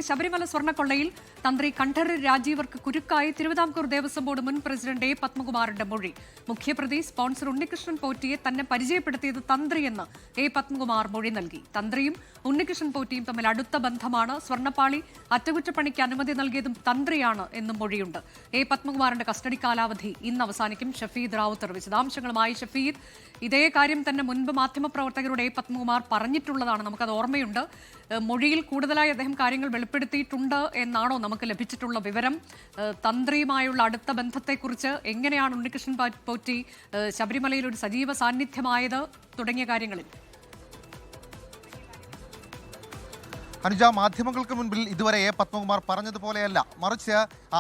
ശബരിമല സ്വർണ്ണക്കൊള്ളയിൽ തന്ത്രി കണ്ഠരര് രാജീവർക്ക് കുരുക്കായി തിരുവിതാംകൂർ ദേവസ്വം ബോർഡ് മുൻ president A പത്മകുമാറിന്റെ മൊഴി. മുഖ്യപ്രതി സ്പോൺസർ ഉണ്ണികൃഷ്ണൻ പോറ്റിയെ തന്നെ പരിചയപ്പെടുത്തിയത് തന്ത്രിയെന്ന് എ പത്മകുമാർ മൊഴി നൽകി. തന്ത്രിയും ഉണ്ണികൃഷ്ണൻ പോറ്റിയും തമ്മിൽ അടുത്ത ബന്ധമാണ്. സ്വർണ്ണപ്പാളി അറ്റകുറ്റപ്പണിക്ക് അനുമതി നൽകിയതും തന്ത്രിയാണ് എന്നും മൊഴിയുണ്ട്. എ പത്മകുമാറിന്റെ കസ്റ്റഡി കാലാവധി ഇന്ന് അവസാനിക്കും. ഷഫീദ് റാവുത്തർ വിശദാംശങ്ങളുമായി. ഷഫീദ്, ഇതേ കാര്യം തന്നെ മുൻപ് മാധ്യമപ്രവർത്തകരോട് എ പത്മകുമാർ പറഞ്ഞിട്ടുള്ളതാണ്, നമുക്കത് ഓർമ്മയുണ്ട്. മൊഴിയിൽ കൂടുതലായി അദ്ദേഹം കാര്യങ്ങൾ വെളിപ്പെടുത്തിയിട്ടുണ്ട് എന്നാണോ നമുക്ക് ലഭിച്ചിട്ടുള്ള വിവരം? തന്ത്രിയുമായുള്ള അടുത്ത ബന്ധത്തെക്കുറിച്ച്, എങ്ങനെയാണ് ഉണ്ണികൃഷ്ണൻ പോറ്റി ശബരിമലയിൽ ഒരു സജീവ സാന്നിധ്യമായത് തുടങ്ങിയ കാര്യങ്ങളിൽ അനുജ, മാധ്യമങ്ങൾക്ക് മുൻപിൽ ഇതുവരെ എ പത്മകുമാർ പറഞ്ഞതുപോലെയല്ല, മറിച്ച്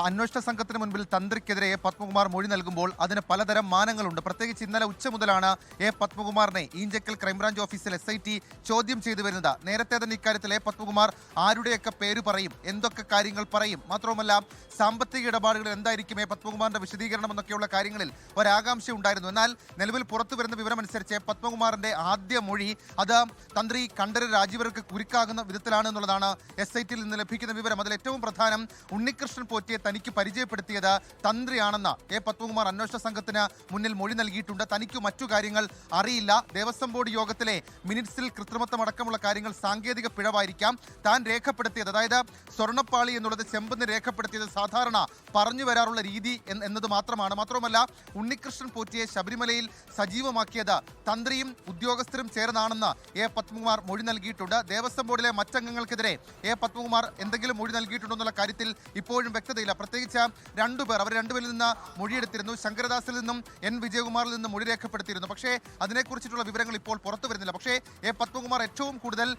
അന്വേഷണ സംഘത്തിന് മുൻപിൽ തന്ത്രിക്കെതിരെ എ പത്മകുമാർ മൊഴി നൽകുമ്പോൾ അതിന് പലതരം മാനങ്ങളുണ്ട്. പ്രത്യേകിച്ച് ഇന്നലെ ഉച്ച മുതലാണ് എ പത്മകുമാറിനെ ഈഞ്ചക്കൽ ക്രൈംബ്രാഞ്ച് ഓഫീസിൽ SIT ചോദ്യം ചെയ്തു വരുന്നത്. നേരത്തെ തന്നെ ഇക്കാര്യത്തിൽ എ പത്മകുമാർ ആരുടെയൊക്കെ പേര് പറയും, എന്തൊക്കെ കാര്യങ്ങൾ പറയും, മാത്രവുമല്ല സാമ്പത്തിക ഇടപാടുകൾ എന്തായിരിക്കും എ പത്മകുമാറിന്റെ വിശദീകരണം എന്നൊക്കെയുള്ള കാര്യങ്ങളിൽ ഒരാകാംക്ഷ ഉണ്ടായിരുന്നു. എന്നാൽ നിലവിൽ പുറത്തു വരുന്ന വിവരമനുസരിച്ച് പത്മകുമാറിന്റെ ആദ്യ മൊഴി അത് തന്ത്രി കണ്ഠരര് രാജീവർക്ക് കുരുക്കാകുന്ന വിധത്തിലാണ് എന്നുള്ളതാണ് SITയിൽ നിന്ന് ലഭിക്കുന്ന വിവരം. അതിൽ ഏറ്റവും പ്രധാനം, ഉണ്ണികൃഷ്ണൻ പോറ്റിയെ തനിക്ക് പരിചയപ്പെടുത്തിയത് തന്ത്രിയാണെന്ന് എ പത്മകുമാർ അന്വേഷണ സംഘത്തിന് മുന്നിൽ മൊഴി നൽകിയിട്ടുണ്ട്. തനിക്ക് മറ്റു കാര്യങ്ങൾ അറിയില്ല. ദേവസ്വം ബോർഡ് യോഗത്തിലെ മിനിറ്റ്സിൽ കൃത്രിമത്വം അടക്കമുള്ള കാര്യങ്ങൾ സാങ്കേതിക പിഴവായിരിക്കാം. താൻ രേഖപ്പെടുത്തിയത്, അതായത് സ്വർണ്ണപ്പാളി എന്നുള്ളത് ചെമ്പെന്ന് രേഖപ്പെടുത്തിയത് സാധാരണ പറഞ്ഞു വരാറുള്ള രീതി എന്നത് മാത്രമാണ്. മാത്രമല്ല, ഉണ്ണികൃഷ്ണൻ പോറ്റിയെ ശബരിമലയിൽ സജീവമാക്കിയത് തന്ത്രിയും ഉദ്യോഗസ്ഥരും ചേർന്നാണെന്ന് എ പത്മകുമാർ മൊഴി നൽകിയിട്ടുണ്ട്. ദേവസ്വം ബോർഡിലെ മറ്റംഗങ്ങൾക്കെതിരെ എ പത്മകുമാർ എന്തെങ്കിലും മൊഴി നൽകിയിട്ടുണ്ടോ എന്നുള്ള കാര്യത്തിൽ ഇപ്പോഴും വ്യക്തതയില്ല. പ്രത്യേകിച്ച് രണ്ടുപേർ, അവർ രണ്ടുപേരിൽ നിന്ന് മൊഴിയെടുത്തിരുന്നു. ശങ്കരദാസിൽ നിന്നും N വിജയകുമാറിൽ നിന്നും മൊഴി രേഖപ്പെടുത്തിയിരുന്നു. പക്ഷേ അതിനെക്കുറിച്ചിട്ടുള്ള വിവരങ്ങൾ ഇപ്പോൾ പുറത്തു വരുന്നില്ല. പക്ഷേ എ പത്മകുമാർ ഏറ്റവും കൂടുതൽ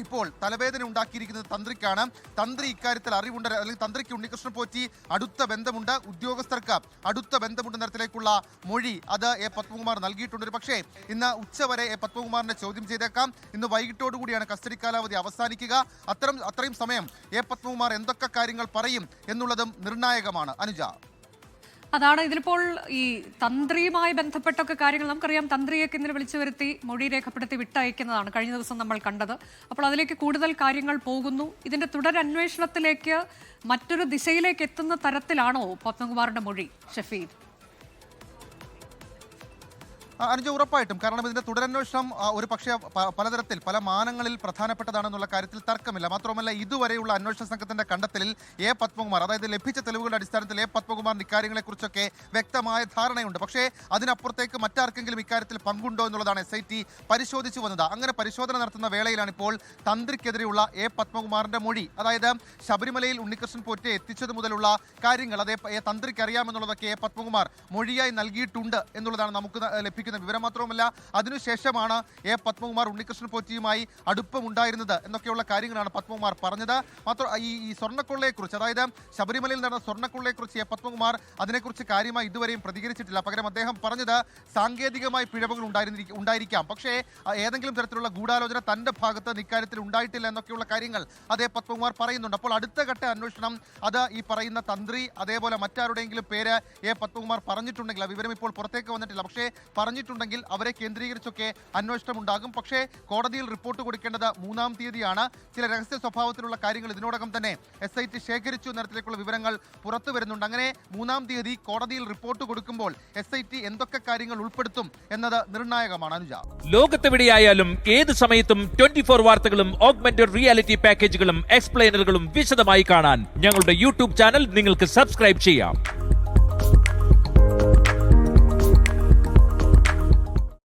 ഇപ്പോൾ തലവേദന ഉണ്ടാക്കിയിരിക്കുന്നത് തന്ത്രിക്കാണ്. തന്ത്രി ഇക്കാര്യത്തിൽ അറിവുണ്ട്, അല്ലെങ്കിൽ തന്ത്രിക്ക് ഉണ്ണികൃഷ്ണൻ പോറ്റി അടുത്ത ബന്ധമുണ്ട്, ഉദ്യോഗസ്ഥർക്ക് അടുത്ത ബന്ധമുണ്ട് തരത്തിലേക്കുള്ള മൊഴി അത് എ പത്മകുമാർ നൽകിയിട്ടുണ്ട്. പക്ഷേ ഇന്ന് ഉച്ചവരെ എ പത്മകുമാറിനെ ചോദ്യം ചെയ്തേക്കാം. ഇന്ന് വൈകിട്ടോടുകൂടിയാണ് കസ്റ്റഡി കാലാവധി അവസാനിക്കുക. അത്രയും സമയം എ പത്മകുമാർ എന്തൊക്കെ കാര്യങ്ങൾ പറയും എന്നുള്ളതും നിർണായകമാണ്. അനുജ, അതാണ് ഇതിലിപ്പോൾ ഈ തന്ത്രിയുമായി ബന്ധപ്പെട്ടൊക്കെ കാര്യങ്ങൾ നമുക്കറിയാം. തന്ത്രിയൊക്കെ ഇന്നലെ വിളിച്ചു വരുത്തി മൊഴി രേഖപ്പെടുത്തി വിട്ടയക്കുന്നതാണ് കഴിഞ്ഞ ദിവസം നമ്മൾ കണ്ടത്. അപ്പോൾ അതിലേക്ക് കൂടുതൽ കാര്യങ്ങൾ പോകുന്നു. ഇതിന്റെ തുടരന്വേഷണത്തിലേക്ക് മറ്റൊരു ദിശയിലേക്ക് എത്തുന്ന തരത്തിലാണോ പത്മകുമാറിന്റെ മൊഴി? ഷഫീദ്, അനുജ, ഉറപ്പായിട്ടും. കാരണം ഇതിന്റെ തുടരന്വേഷണം ഒരു പക്ഷേ പലതരത്തിൽ പല മാനങ്ങളിൽ പ്രധാനപ്പെട്ടതാണെന്നുള്ള കാര്യത്തിൽ തർക്കമില്ല. മാത്രമല്ല, ഇതുവരെയുള്ള അന്വേഷണ സംഘത്തിന്റെ കണ്ടെത്തലിൽ എ പത്മകുമാർ, അതായത് ലഭിച്ച തെളിവുകളുടെ അടിസ്ഥാനത്തിൽ എ പത്മകുമാറിന് ഇക്കാര്യങ്ങളെക്കുറിച്ചൊക്കെ വ്യക്തമായ ധാരണയുണ്ട്. പക്ഷേ അതിനപ്പുറത്തേക്ക് മറ്റാർക്കെങ്കിലും ഇക്കാര്യത്തിൽ പങ്കുണ്ടോ എന്നുള്ളതാണ് SIT പരിശോധിച്ചു വന്നത്. അങ്ങനെ പരിശോധന നടത്തുന്ന വേളയിലാണ് ഇപ്പോൾ തന്ത്രിക്കെതിരെയുള്ള എ പത്മകുമാറിന്റെ മൊഴി, അതായത് ശബരിമലയിൽ ഉണ്ണികൃഷ്ണൻ പോറ്റിയെ എത്തിച്ചത് മുതലുള്ള കാര്യങ്ങൾ അതേ തന്ത്രിക്ക് അറിയാമെന്നുള്ളതൊക്കെ എ പത്മകുമാർ മൊഴിയായി നൽകിയിട്ടുണ്ട് എന്നുള്ളതാണ് നമുക്ക് ലഭിക്കുന്ന വിവരം. മാത്രവുമല്ല, അതിനുശേഷമാണ് എ പത്മകുമാർ ഉണ്ണികൃഷ്ണൻ പോറ്റിയുമായി അടുപ്പമുണ്ടായിരുന്നത് എന്നൊക്കെയുള്ള കാര്യങ്ങളാണ് പത്മകുമാർ പറഞ്ഞത്. ഈ സ്വർണ്ണക്കൊള്ളയെക്കുറിച്ച്, അതായത് ശബരിമലയിൽ നടന്ന സ്വർണ്ണക്കൊള്ളയെക്കുറിച്ച് എ പത്മകുമാർ അതിനെക്കുറിച്ച് കാര്യമായി ഇതുവരെയും പ്രതികരിച്ചിട്ടില്ല. പകരം അദ്ദേഹം പറഞ്ഞത് സാങ്കേതികമായി പിഴവുകൾ ഉണ്ടായിരിക്കാം, പക്ഷേ ഏതെങ്കിലും തരത്തിലുള്ള ഗൂഢാലോചന തന്റെ ഭാഗത്ത് ഇക്കാര്യത്തിൽ ഉണ്ടായിട്ടില്ല എന്നൊക്കെയുള്ള കാര്യങ്ങൾ അതേ പത്മകുമാർ പറയുന്നുണ്ട്. അപ്പോൾ അടുത്ത ഘട്ട അന്വേഷണം അത് ഈ പറയുന്ന തന്ത്രി അതേപോലെ മറ്റാരുടെയെങ്കിലും പേര് എ പത്മകുമാർ പറഞ്ഞിട്ടുണ്ടെങ്കിൽ, ആ വിവരം ഇപ്പോൾ പുറത്തേക്ക് വന്നിട്ടില്ല, പക്ഷേ പറഞ്ഞിട്ടുണ്ടെങ്കിൽ അവരെ കേന്ദ്രീകരിച്ചൊക്കെ അന്വേഷണം ഉണ്ടാകും. പക്ഷേ കോടതിയിൽ റിപ്പോർട്ട് കൊടുക്കേണ്ടത് 3-ാം തീയതിയാണ്. ചില രഹസ്യ സ്വഭാവത്തിലുള്ള കാര്യങ്ങൾ ഇതിനോടകം തന്നെ SIT ശേഖരിച്ചു എന്നതിലേക്കുള്ള വിവരങ്ങൾ പുറത്തു വരുന്നുണ്ട്. അങ്ങനെ 3-ാം തീയതി കോടതിയിൽ റിപ്പോർട്ട് കൊടുക്കുമ്പോൾ SIT എന്തൊക്കെ കാര്യങ്ങൾ ഉൾപ്പെടുത്തും എന്നത് നിർണായകമാണ്. അനുജ, ലോകത്തെവിടെയായാലും ഏത് സമയത്തും 24 വാർത്തകളും ഓഗ്മെന്റഡ് റിയാലിറ്റി പാക്കേജുകളും എക്സ്പ്ലെയിനറുകളും വിശദമായി കാണാൻ ഞങ്ങളുടെ YouTube ചാനൽ നിങ്ങൾക്ക് സബ്സ്ക്രൈബ് ചെയ്യാം.